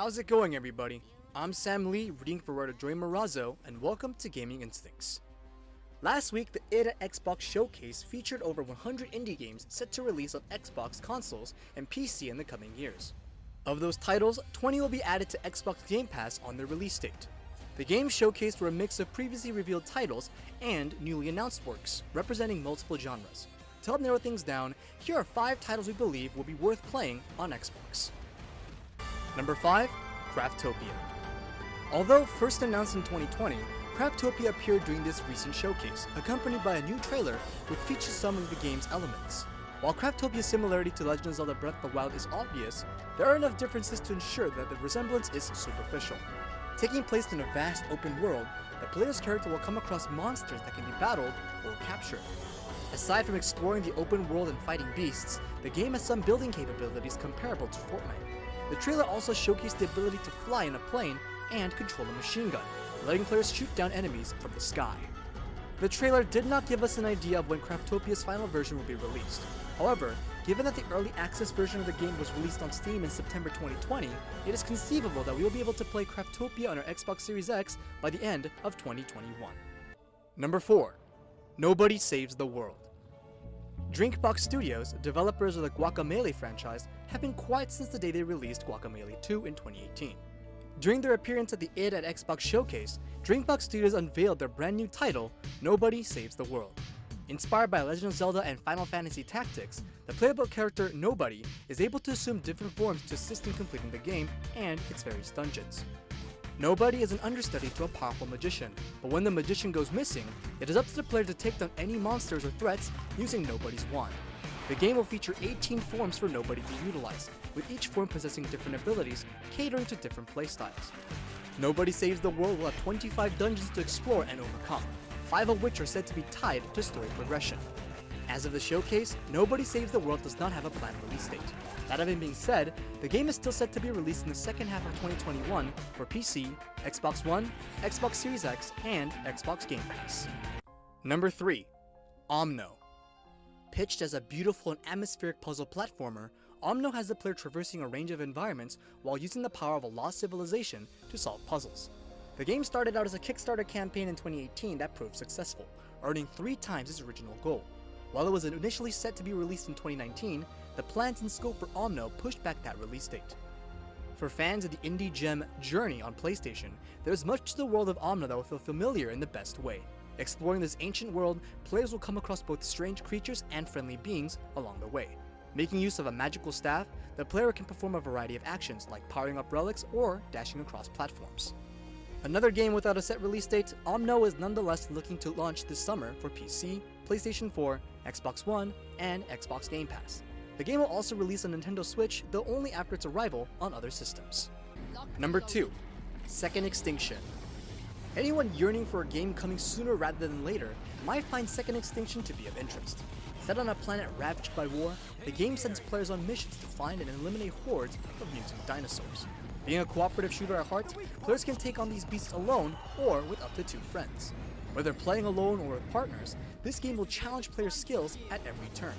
How's it going, everybody? I'm Sam Lee, reading for Writer Joy Marazzo, and welcome to Gaming Instincts. Last week, the id at Xbox Showcase featured over 100 indie games set to release on Xbox consoles and PC in the coming years. Of those titles, 20 will be added to Xbox Game Pass on their release date. The games showcased were a mix of previously revealed titles and newly announced works, representing multiple genres. To help narrow things down, here are 5 titles we believe will be worth playing on Xbox. Number 5. Craftopia. Although first announced in 2020, Craftopia appeared during this recent showcase, accompanied by a new trailer which features some of the game's elements. While Craftopia's similarity to Legend of Zelda Breath of the Wild is obvious, there are enough differences to ensure that the resemblance is superficial. Taking place in a vast open world, the player's character will come across monsters that can be battled or captured. Aside from exploring the open world and fighting beasts, the game has some building capabilities comparable to Fortnite. The trailer also showcased the ability to fly in a plane and control a machine gun, letting players shoot down enemies from the sky. The trailer did not give us an idea of when Craftopia's final version will be released. However, given that the early access version of the game was released on Steam in September 2020, it is conceivable that we will be able to play Craftopia on our Xbox Series X by the end of 2021. Number 4. Nobody Saves the World. Drinkbox Studios, developers of the Guacamelee franchise, have been quiet since the day they released Guacamelee 2 in 2018. During their appearance at the id at Xbox Showcase, Drinkbox Studios unveiled their brand new title, Nobody Saves the World. Inspired by Legend of Zelda and Final Fantasy Tactics, the playable character Nobody is able to assume different forms to assist in completing the game and its various dungeons. Nobody is an understudy to a powerful magician, but when the magician goes missing, it is up to the player to take down any monsters or threats using Nobody's wand. The game will feature 18 forms for Nobody to utilize, with each form possessing different abilities, catering to different playstyles. Nobody Saves the World will have 25 dungeons to explore and overcome, 5 of which are said to be tied to story progression. As of the showcase, Nobody Saves the World does not have a planned release date. That having been said, the game is still set to be released in the second half of 2021 for PC, Xbox One, Xbox Series X, and Xbox Game Pass. Number 3. Omno. Pitched as a beautiful and atmospheric puzzle platformer, Omno has the player traversing a range of environments while using the power of a lost civilization to solve puzzles. The game started out as a Kickstarter campaign in 2018 that proved successful, earning 3 times its original goal. While it was initially set to be released in 2019, the plans and scope for Omno pushed back that release date. For fans of the indie gem Journey on PlayStation, there is much to the world of Omno that will feel familiar in the best way. Exploring this ancient world, players will come across both strange creatures and friendly beings along the way. Making use of a magical staff, the player can perform a variety of actions like powering up relics or dashing across platforms. Another game without a set release date, Omno is nonetheless looking to launch this summer for PC, PlayStation 4, Xbox One, and Xbox Game Pass. The game will also release on Nintendo Switch, though only after its arrival on other systems. Number 2. Second Extinction. Anyone yearning for a game coming sooner rather than later might find Second Extinction to be of interest. Set on a planet ravaged by war, the game sends players on missions to find and eliminate hordes of mutant dinosaurs. Being a cooperative shooter at heart, players can take on these beasts alone or with up to 2 friends. Whether playing alone or with partners, this game will challenge players' skills at every turn.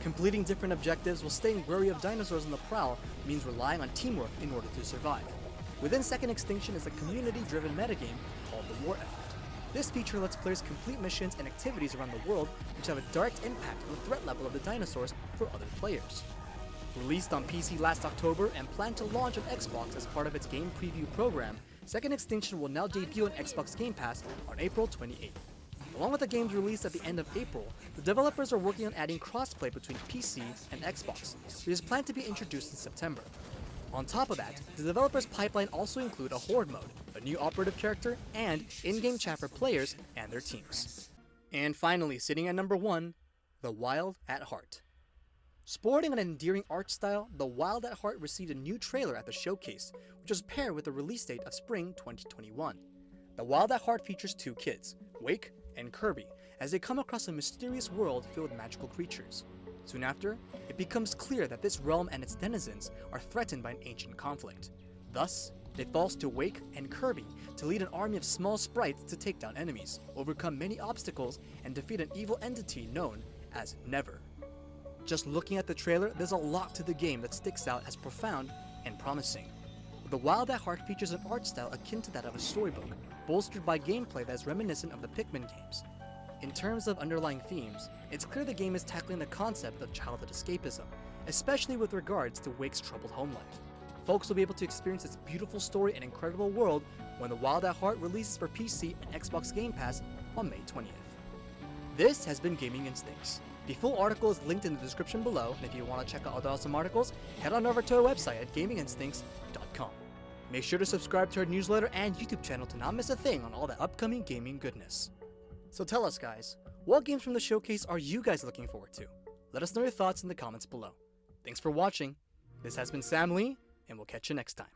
Completing different objectives while staying wary of dinosaurs on the prowl means relying on teamwork in order to survive. Within Second Extinction is a community-driven metagame called the War Effort. This feature lets players complete missions and activities around the world which have a direct impact on the threat level of the dinosaurs for other players. Released on PC last October and planned to launch on Xbox as part of its game preview program, Second Extinction will now debut on Xbox Game Pass on April 28th. Along with the game's release at the end of April, the developers are working on adding crossplay between PC and Xbox, which is planned to be introduced in September. On top of that, the developers' pipeline also include a Horde mode, a new operative character, and in-game chat for players and their teams. And finally, sitting at number 1, The Wild at Heart. Sporting an endearing art style, The Wild at Heart received a new trailer at the showcase, which was paired with the release date of spring 2021. The Wild at Heart features 2 kids, Wake and Kirby, as they come across a mysterious world filled with magical creatures. Soon after, it becomes clear that this realm and its denizens are threatened by an ancient conflict. Thus, it falls to Wake and Kirby to lead an army of small sprites to take down enemies, overcome many obstacles, and defeat an evil entity known as Never. Just looking at the trailer, there's a lot to the game that sticks out as profound and promising. The Wild at Heart features an art style akin to that of a storybook, bolstered by gameplay that is reminiscent of the Pikmin games. In terms of underlying themes, it's clear the game is tackling the concept of childhood escapism, especially with regards to Wake's troubled home life. Folks will be able to experience its beautiful story and incredible world when The Wild at Heart releases for PC and Xbox Game Pass on May 20th. This has been Gaming Instincts. The full article is linked in the description below, and if you want to check out other awesome articles, head on over to our website at gaminginstincts.com. Make sure to subscribe to our newsletter and YouTube channel to not miss a thing on all the upcoming gaming goodness. So tell us guys, what games from the showcase are you guys looking forward to? Let us know your thoughts in the comments below. Thanks for watching. This has been Sam Lee, and we'll catch you next time.